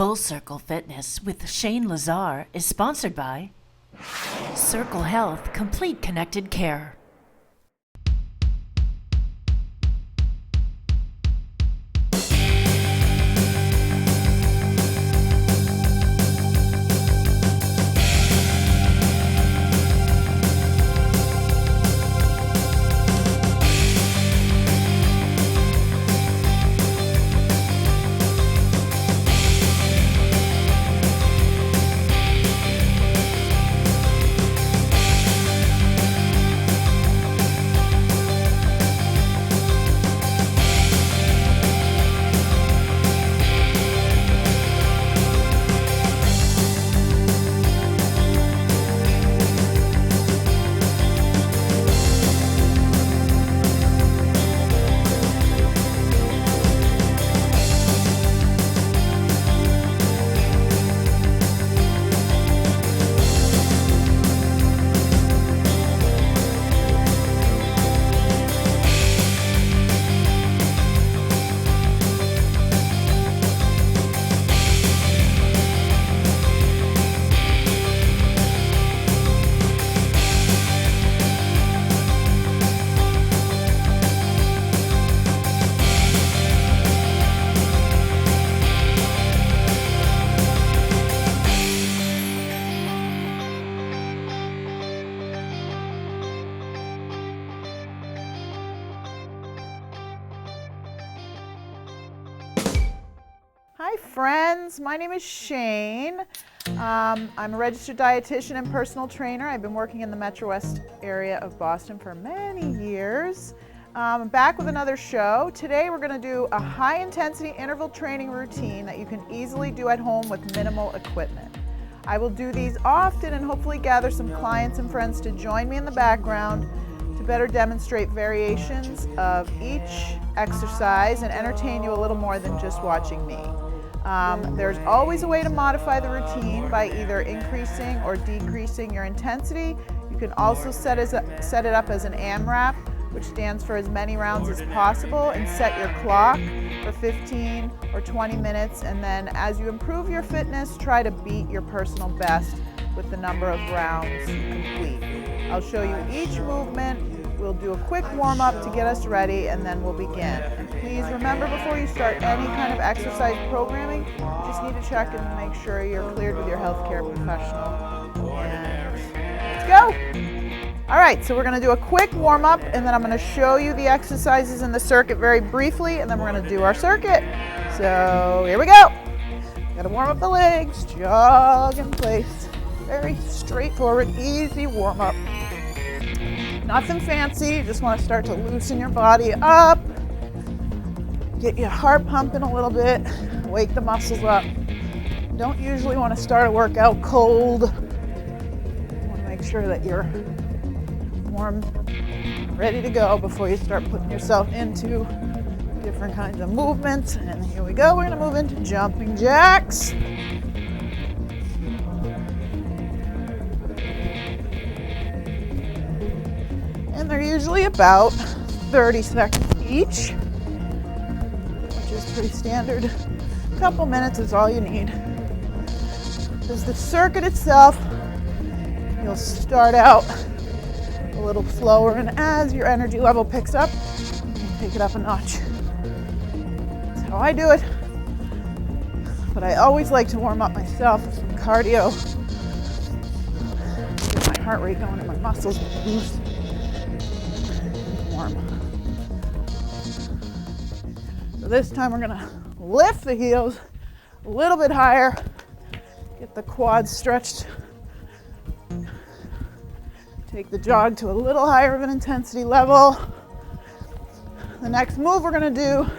Full Circle Fitness with Shane Lazar is sponsored by Circle Health Complete Connected Care. Hi friends, my name is Shane. I'm a registered dietitian and personal trainer. I've been working in the Metro West area of Boston for many years. I'm back with another show. Today we're going to do a high intensity interval training routine that you can easily do at home with minimal equipment. I will do these often and hopefully gather some clients and friends to join me in the background to better demonstrate variations of each exercise and entertain you a little more than just watching me. There's always a way to modify the routine by either increasing or decreasing your intensity. You can also set it up as an AMRAP, which stands for as many rounds as possible, and set your clock for 15 or 20 minutes. And then as you improve your fitness, try to beat your personal best with the number of rounds complete. I'll show you each movement. We'll do a quick warm-up to get us ready, and then we'll begin. And please remember, before you start any kind of exercise programming, you just need to check and make sure you're cleared with your healthcare professional. And let's go! All right, so we're going to do a quick warm-up, and then I'm going to show you the exercises in the circuit very briefly, and then we're going to do our circuit. So here we go. Got to warm up the legs, jog in place. Very straightforward, easy warm-up. Nothing fancy, you just want to start to loosen your body up, get your heart pumping a little bit, wake the muscles up. Don't usually want to start a workout cold. You want to make sure that you're warm, ready to go before you start putting yourself into different kinds of movements. And here we go, we're going to move into jumping jacks. And they're usually about 30 seconds each, which is pretty standard. A couple minutes is all you need. Because the circuit itself, you'll start out a little slower, and as your energy level picks up, you take it up a notch. That's how I do it. But I always like to warm up myself with some cardio. Get my heart rate going and my muscles loose. So this time we're going to lift the heels a little bit higher, get the quads stretched, take the jog to a little higher of an intensity level. The next move we're going to do,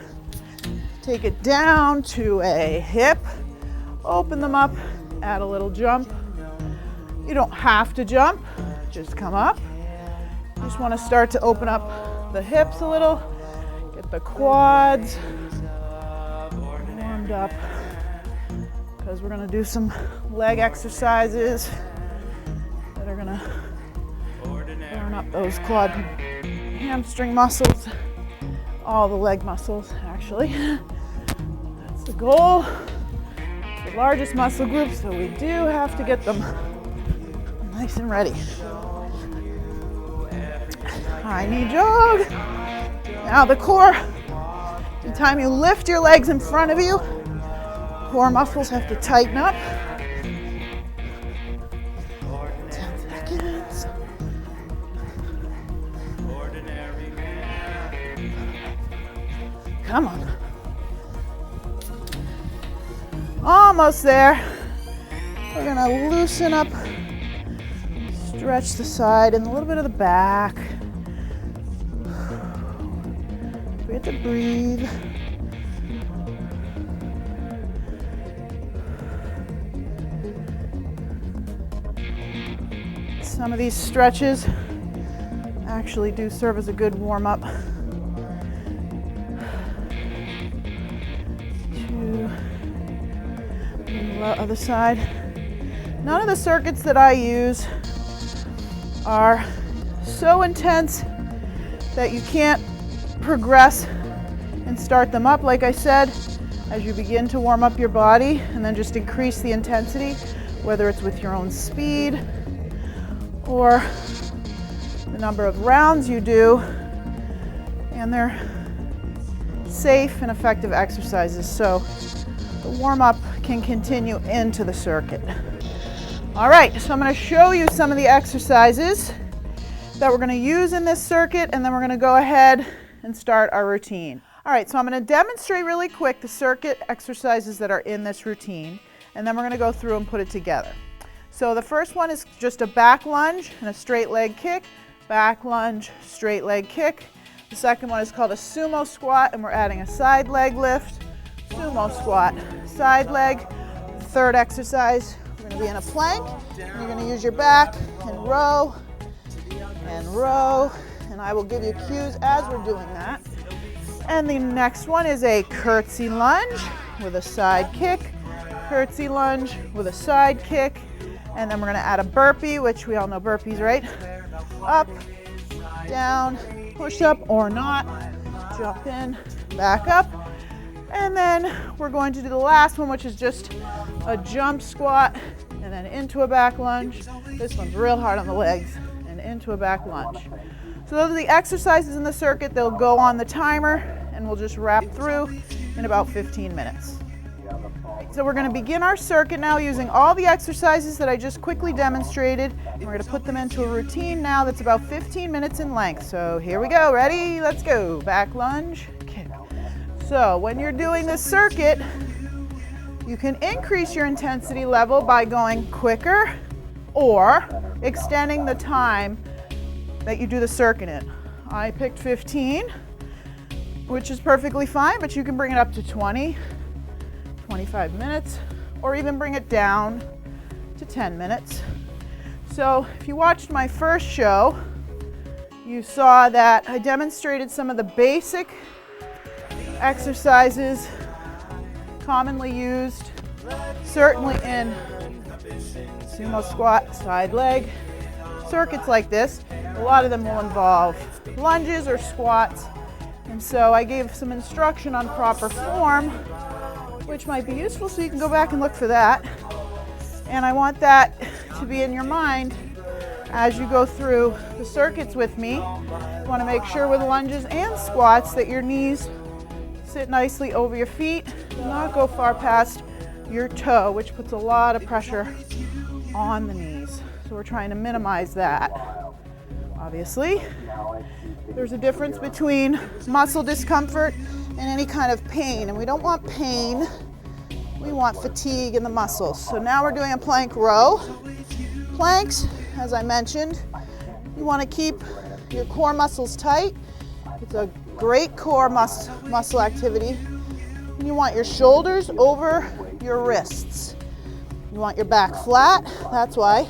take it down to a hip, open them up, add a little jump. You don't have to jump, just come up. You just want to start to open up the hips a little, get the quads warmed up, because we're going to do some leg exercises that are going to burn up those quad hamstring muscles, all the leg muscles actually. That's the goal. largest muscle groups, so we do have to get them nice and ready. High knee jog. Now the core. Every time you lift your legs in front of you, core muscles have to tighten up. 10 seconds. Come on. Almost there. We're gonna loosen up, stretch the side and a little bit of the back. We have to breathe. Some of these stretches actually do serve as a good warm-up. Other side. None of the circuits that I use are so intense that you can't progress and start them up. Like I said, as you begin to warm up your body and then just increase the intensity, whether it's with your own speed or the number of rounds you do, and they're safe and effective exercises. So the warm-up can continue into the circuit. All right, so I'm going to show you some of the exercises that we're going to use in this circuit, and then we're going to go ahead and start our routine. All right, so I'm going to demonstrate really quick the circuit exercises that are in this routine, and then we're going to go through and put it together. So the first one is just a back lunge and a straight leg kick, back lunge, straight leg kick. The second one is called a sumo squat, and we're adding a side leg lift, sumo squat, side leg. Third exercise, we're going to be in a plank. You're going to use your back and row, and I will give you cues as we're doing that. And the next one is a curtsy lunge with a side kick, curtsy lunge with a side kick, and then we're going to add a burpee, which we all know burpees, right? Up, down, push up or not, jump in, back up. And then we're going to do the last one, which is just a jump squat and then into a back lunge. This one's real hard on the legs, and into a back lunge. So those are the exercises in the circuit. They'll go on the timer, and we'll just wrap through in about 15 minutes. So we're going to begin our circuit now using all the exercises that I just quickly demonstrated, and we're going to put them into a routine now that's about 15 minutes in length. So here we go. Ready? Let's go. Back lunge, kick. So when you're doing this circuit, you can increase your intensity level by going quicker or extending the time that you do the circuit in. I picked 15, which is perfectly fine, but you can bring it up to 20, 25 minutes, or even bring it down to 10 minutes. So if you watched my first show, you saw that I demonstrated some of the basic exercises commonly used, certainly in sumo squat, side leg, circuits like this. A lot of them will involve lunges or squats, and so I gave some instruction on proper form, which might be useful, so you can go back and look for that. And I want that to be in your mind as you go through the circuits with me. You want to make sure with lunges and squats that your knees sit nicely over your feet, do not go far past your toe, which puts a lot of pressure on the knees. So we're trying to minimize that. Obviously, there's a difference between muscle discomfort and any kind of pain, and we don't want pain, we want fatigue in the muscles. So now we're doing a plank row. Planks, as I mentioned, you want to keep your core muscles tight. It's a great core muscle activity. And you want your shoulders over your wrists. You want your back flat. That's why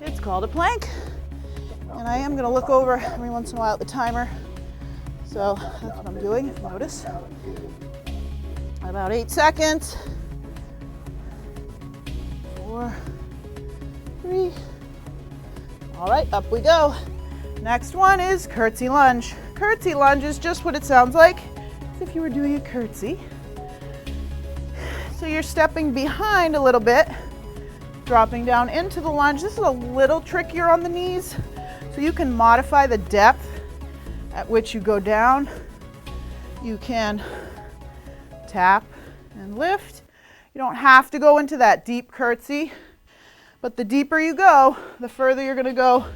it's called a plank. And I am going to look over every once in a while at the timer. So that's what I'm doing, if you notice. About 8 seconds. 4, 3. All right, up we go. Next one is curtsy lunge. Curtsy lunge is just what it sounds like, as if you were doing a curtsy. So you're stepping behind a little bit, dropping down into the lunge. This is a little trickier on the knees, so you can modify the depth at which you go down. You can tap and lift. You don't have to go into that deep curtsy, but the deeper you go, the further you're going to go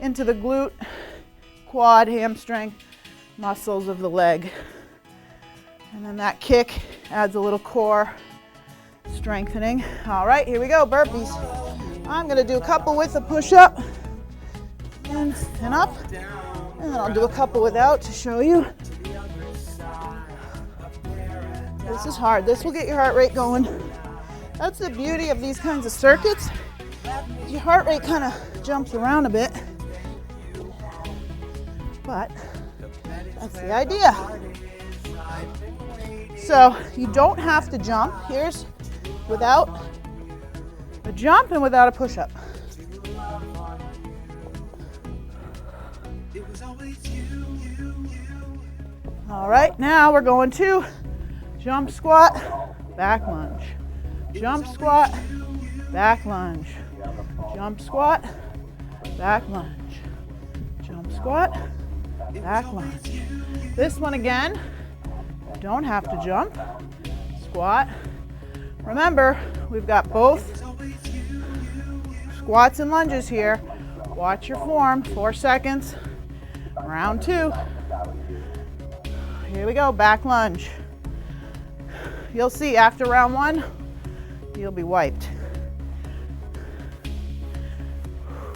into the glute, quad, hamstring muscles of the leg. And then that kick adds a little core strengthening. All right, here we go, burpees. I'm going to do a couple with a push-up and up, and then I'll do a couple without to show you. This is hard. This will get your heart rate going. That's the beauty of these kinds of circuits. Your heart rate kind of jumps around a bit, but that's the idea. So you don't have to jump. Here's without a jump and without a push-up. All right, now we're going to jump squat, back lunge. Jump squat, back lunge. Jump squat, back lunge. Jump squat, back lunge. This one again, don't have to jump. Squat. Remember, we've got both squats and lunges here. Watch your form, 4 seconds. Round 2. Here we go, back lunge. You'll see after round 1, you'll be wiped.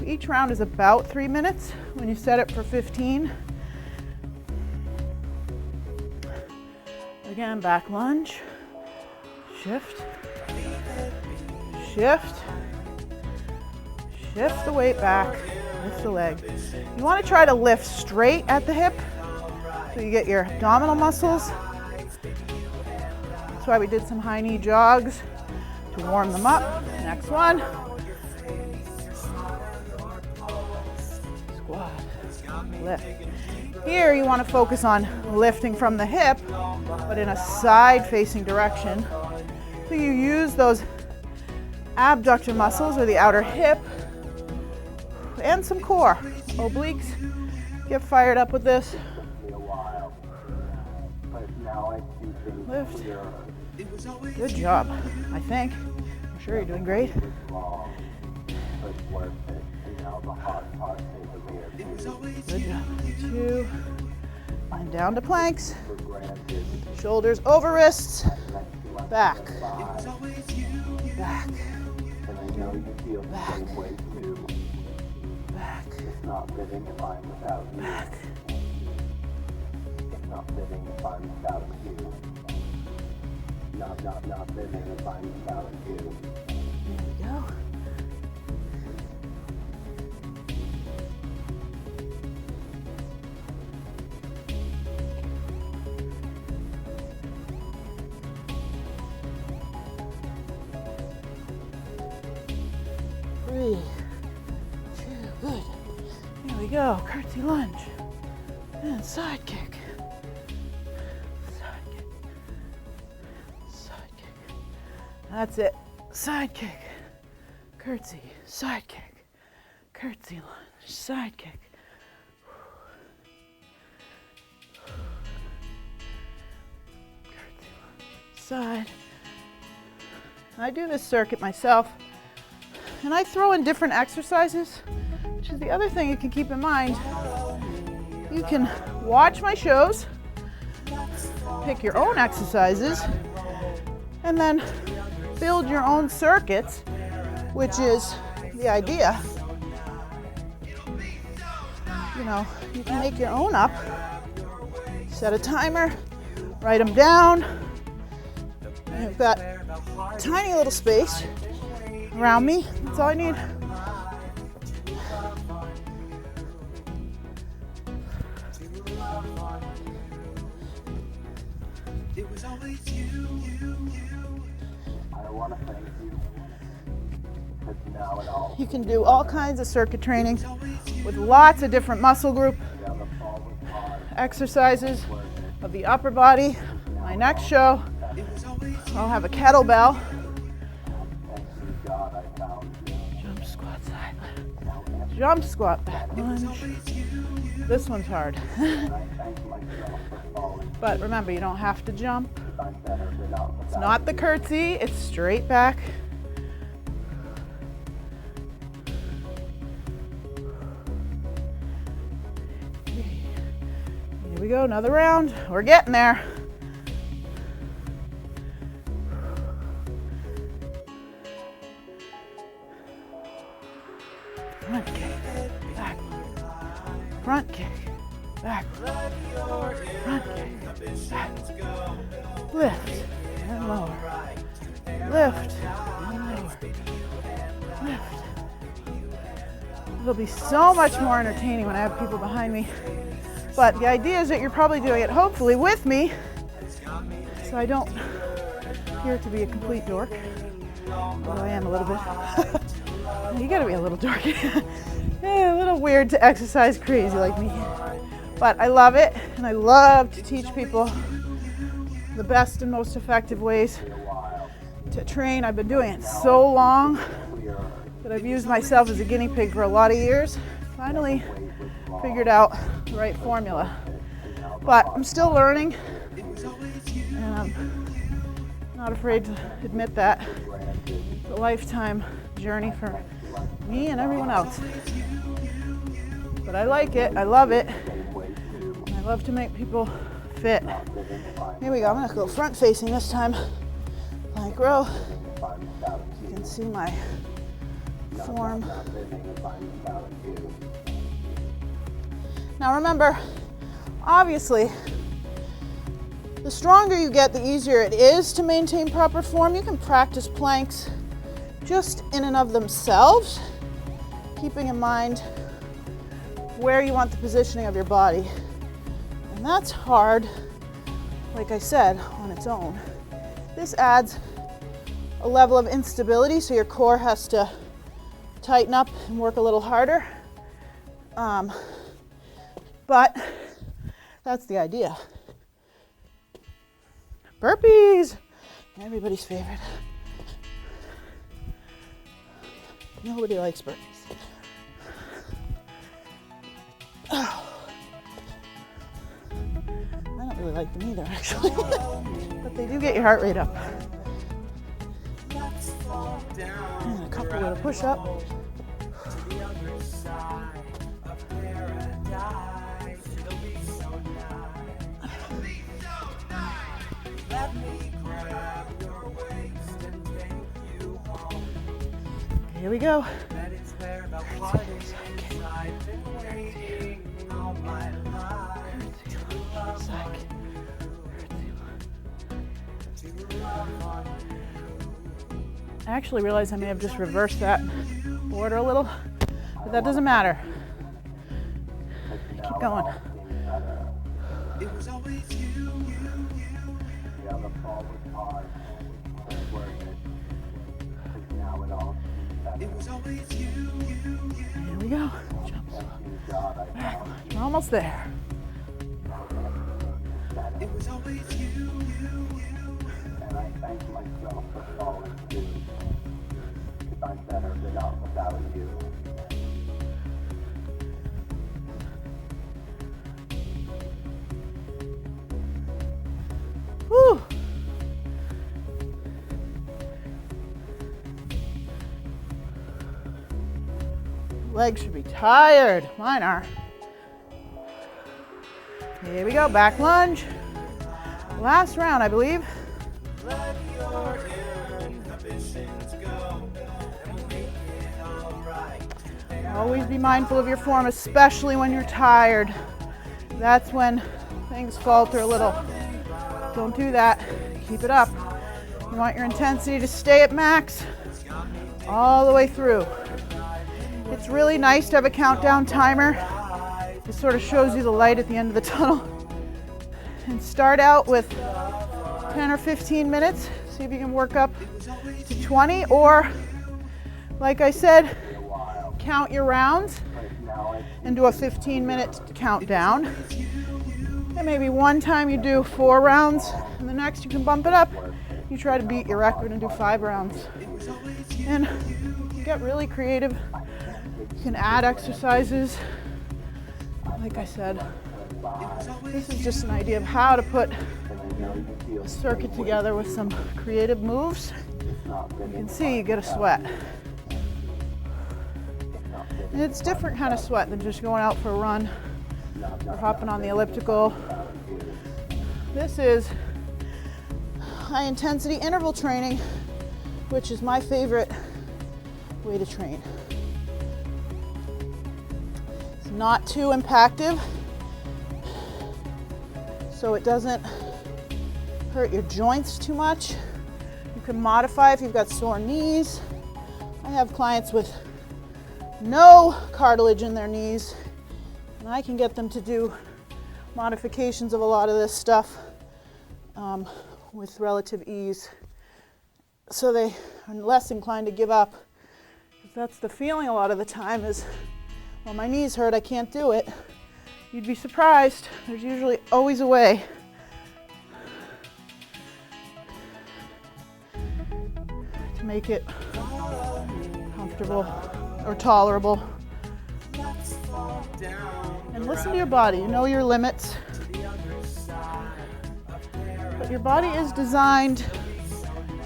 Each round is about 3 minutes when you set it for 15. Again, back lunge, shift, shift, shift the weight back, lift the leg. You want to try to lift straight at the hip so you get your abdominal muscles. That's why we did some high knee jogs to warm them up. Next one. Squat, lift. Here you want to focus on lifting from the hip, but in a side-facing direction. So you use those abductor muscles or the outer hip and some core. Obliques, get fired up with this. Lift. Good job, I think. I'm sure you're doing great. Good job. 2. And down to planks. Shoulders over wrists. Back. Back. Back. Back. Back. There we go. Breathe. 2, good. Here we go, curtsy lunge. And side kick. Side kick. Side kick. That's it. Side kick. Curtsy. Side kick. Curtsy lunge. Side kick. Curtsy lunge. Side. I do this circuit myself. And I throw in different exercises, which is the other thing you can keep in mind. You can watch my shows, pick your own exercises, and then build your own circuits, which is the idea. You know, you can make your own up, set a timer, write them down. And you've got a tiny little space around me. That's all I need. You can do all kinds of circuit training with lots of different muscle group exercises of the upper body. My next show I'll have a kettlebell. Jump squat side lift. Jump squat back lunge. This one's hard. But remember, you don't have to jump. It's not the curtsy, it's straight back. Here we go, another round. We're getting there. Front kick, back. Front kick, back. Front kick, back. Lift and lower. Lift and lower. Lift. It'll be so much more entertaining when I have people behind me. But the idea is that you're probably doing it, hopefully, with me, so I don't appear to be a complete dork. Although I am a little bit. You gotta be a little dork. Yeah, a little weird to exercise crazy like me. But I love it, and I love to teach people the best and most effective ways to train. I've been doing it so long that I've used myself as a guinea pig for a lot of years. Finally figured out the right formula. But I'm still learning, and I'm not afraid to admit that. It's a lifetime journey for me and everyone else. But I like it, I love it. I love to make people fit. Here we go, I'm gonna go front facing this time. Plank row. You can see my form. Now remember, obviously, the stronger you get, the easier it is to maintain proper form. You can practice planks just in and of themselves, keeping in mind where you want the positioning of your body. And that's hard, like I said, on its own. This adds a level of instability, so your core has to tighten up and work a little harder. But that's the idea. Burpees, everybody's favorite. Nobody likes burpees. Oh. I don't really like them either, actually. But they do get your heart rate up. And a couple with a push-up. Here we go. I actually realized I may have just reversed that order a little, but that doesn't matter. Keep going. It was always you. Yeah, the fall was hard. It was worth it. Now it all. It was always you. Here we go. Jump. Back. We're almost there. It was always you. And I thank myself for falling too. Because I'm better without you. Whew. Legs should be tired. Mine are. Here we go, back lunge. Last round, I believe. Let your inhibitions go and make it all right. Always be mindful of your form, especially when you're tired. That's when things falter a little. Don't do that. Keep it up. You want your intensity to stay at max all the way through. It's really nice to have a countdown timer. It sort of shows you the light at the end of the tunnel. And start out with 10 or 15 minutes. See if you can work up to 20, or like I said, count your rounds and do a 15-minute countdown. And maybe one time you do 4 rounds, and the next you can bump it up. you try to beat your record and do 5 rounds. And you get really creative. You can add exercises. Like I said, this is just an idea of how to put a circuit together with some creative moves. You can see you get a sweat. And it's a different kind of sweat than just going out for a run or hopping on the elliptical. This is high intensity interval training, which is my favorite way to train. It's not too impactive, so it doesn't hurt your joints too much. You can modify if you've got sore knees. I have clients with no cartilage in their knees, and I can get them to do modifications of a lot of this stuff with relative ease, so they are less inclined to give up. That's the feeling a lot of the time is, well, my knees hurt, I can't do it. You'd be surprised. There's usually always a way. To make it comfortable or tolerable. And listen to your body. You know your limits. But your body is designed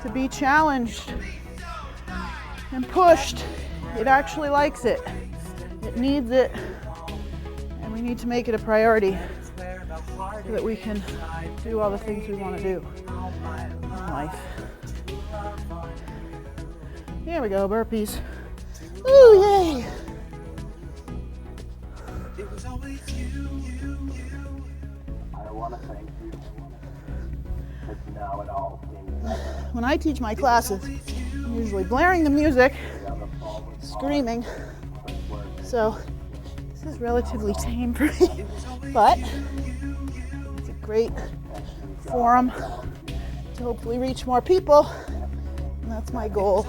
to be challenged and pushed. It actually likes it. It needs it. And we need to make it a priority so that we can do all the things we want to do in life. Here we go, burpees. Ooh, yay! When I teach my classes, I'm usually blaring the music, screaming, so this is relatively tame for me, but it's a great forum to hopefully reach more people, and that's my goal,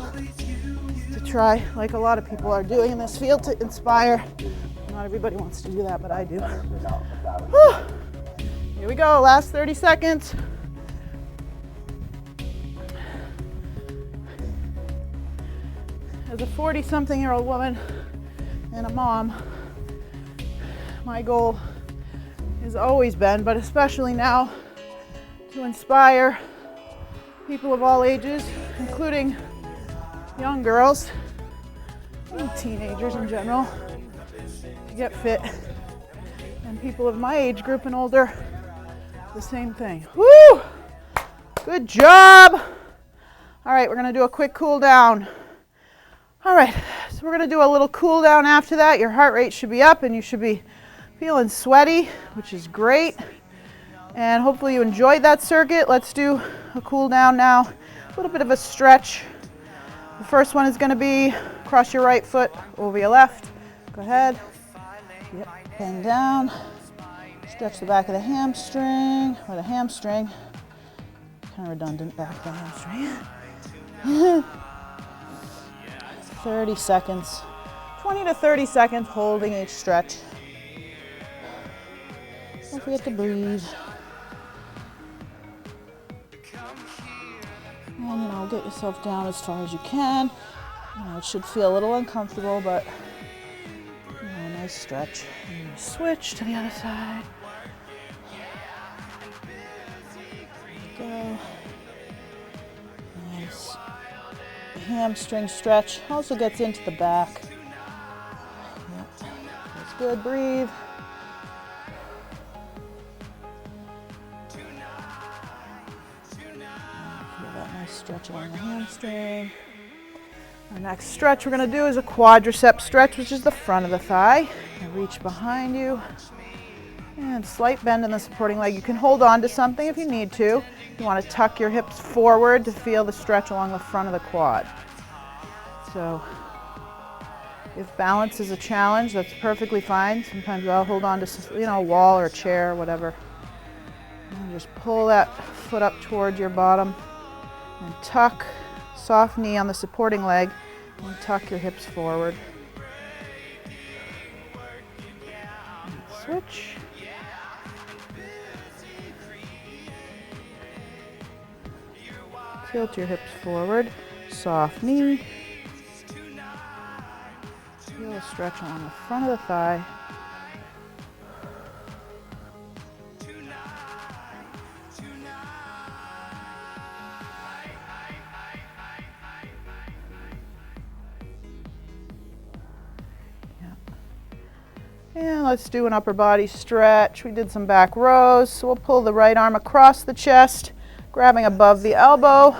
to try, like a lot of people are doing in this field, to inspire. Not everybody wants to do that, but I do. Whew. Here we go, last 30 seconds. As a 40-something-year-old woman and a mom, my goal has always been, but especially now, to inspire people of all ages, including young girls and teenagers in general, to get fit, and people of my age group and older, the same thing. Woo! Good job! All right, we're gonna do a quick cool down. All right, so we're gonna do a little cool down after that. Your heart rate should be up and you should be feeling sweaty, which is great. And hopefully you enjoyed that circuit. Let's do a cool down now. A little bit of a stretch. The first one is gonna be cross your right foot over your left. Go ahead. Yep, bend down. Stretch the back of the hamstring, or the hamstring. Kind of redundant, back of the hamstring. 30 seconds, 20 to 30 seconds holding each stretch. Don't forget to breathe. And get yourself down as far as you can. It should feel a little uncomfortable, but a nice stretch. And switch to the other side. There we go. Nice. Hamstring stretch also gets into the back. Yep. That's good. Breathe. Feel that nice stretch along the hamstring. Our next stretch we're going to do is a quadricep stretch, which is the front of the thigh. Reach behind you. And slight bend in the supporting leg. You can hold on to something if you need to. You want to tuck your hips forward to feel the stretch along the front of the quad. So if balance is a challenge, that's perfectly fine. Sometimes I'll hold on to a wall or a chair or whatever. And just pull that foot up towards your bottom and tuck, soft knee on the supporting leg, and tuck your hips forward. And switch. Tilt your hips forward, soft knee. Feel a stretch along the front of the thigh. And let's do an upper body stretch. We did some back rows, so we'll pull the right arm across the chest, grabbing above the elbow.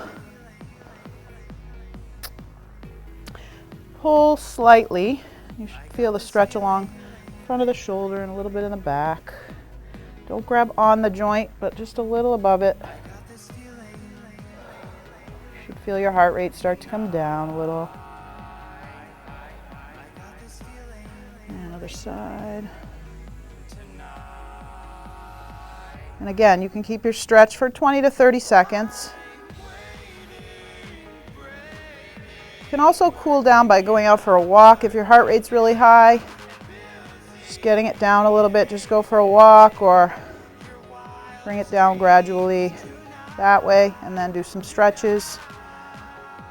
Pull slightly. You should feel the stretch along the front of the shoulder and a little bit in the back. Don't grab on the joint, but just a little above it. You should feel your heart rate start to come down a little. And other side. And again, you can keep your stretch for 20 to 30 seconds. You can also cool down by going out for a walk if your heart rate's really high. Just getting it down a little bit, just go for a walk or bring it down gradually that way and then do some stretches.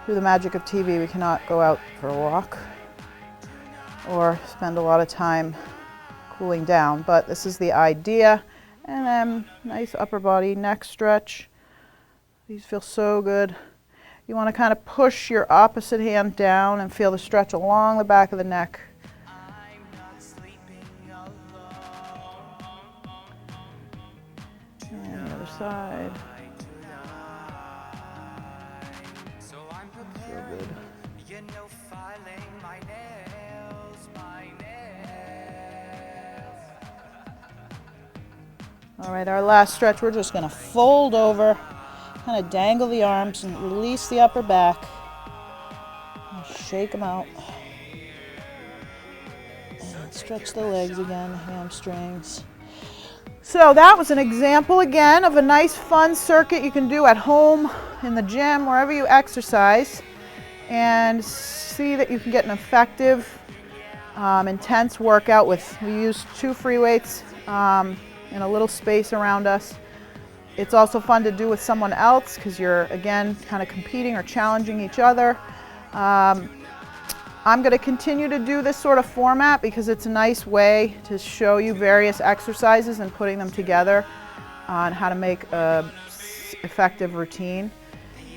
Through the magic of TV, we cannot go out for a walk or spend a lot of time cooling down, but this is the idea. And then nice upper body neck stretch. These feel so good. You want to kind of push your opposite hand down and feel the stretch along the back of the neck. And the other side. Feel good. All right, our last stretch, we're just going to fold over, kind of dangle the arms and release the upper back. And shake them out. And stretch the legs again, hamstrings. So that was an example again of a nice fun circuit you can do at home, in the gym, wherever you exercise, and see that you can get an effective, intense workout with, we use 2 free weights in a little space around us. It's also fun to do with someone else because you're, again, kind of competing or challenging each other. I'm going to continue to do this sort of format because it's a nice way to show you various exercises and putting them together on how to make a effective routine.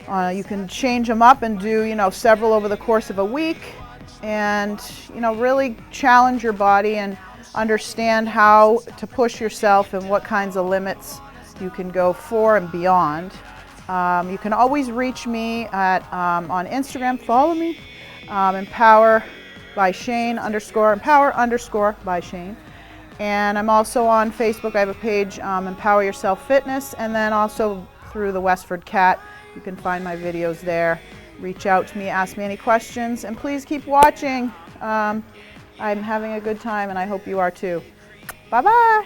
You can change them up and do, several over the course of a week and, really challenge your body and understand how to push yourself and what kinds of limits you can go for and beyond. You can always reach me at on Instagram. Follow me, Empower by Shane _ Empower _ by Shane. And I'm also on Facebook. I have a page, Empower Yourself Fitness, and then also through the Westford Cat. You can find my videos there. Reach out to me, ask me any questions, and please keep watching. I'm having a good time, and I hope you are too. Bye-bye.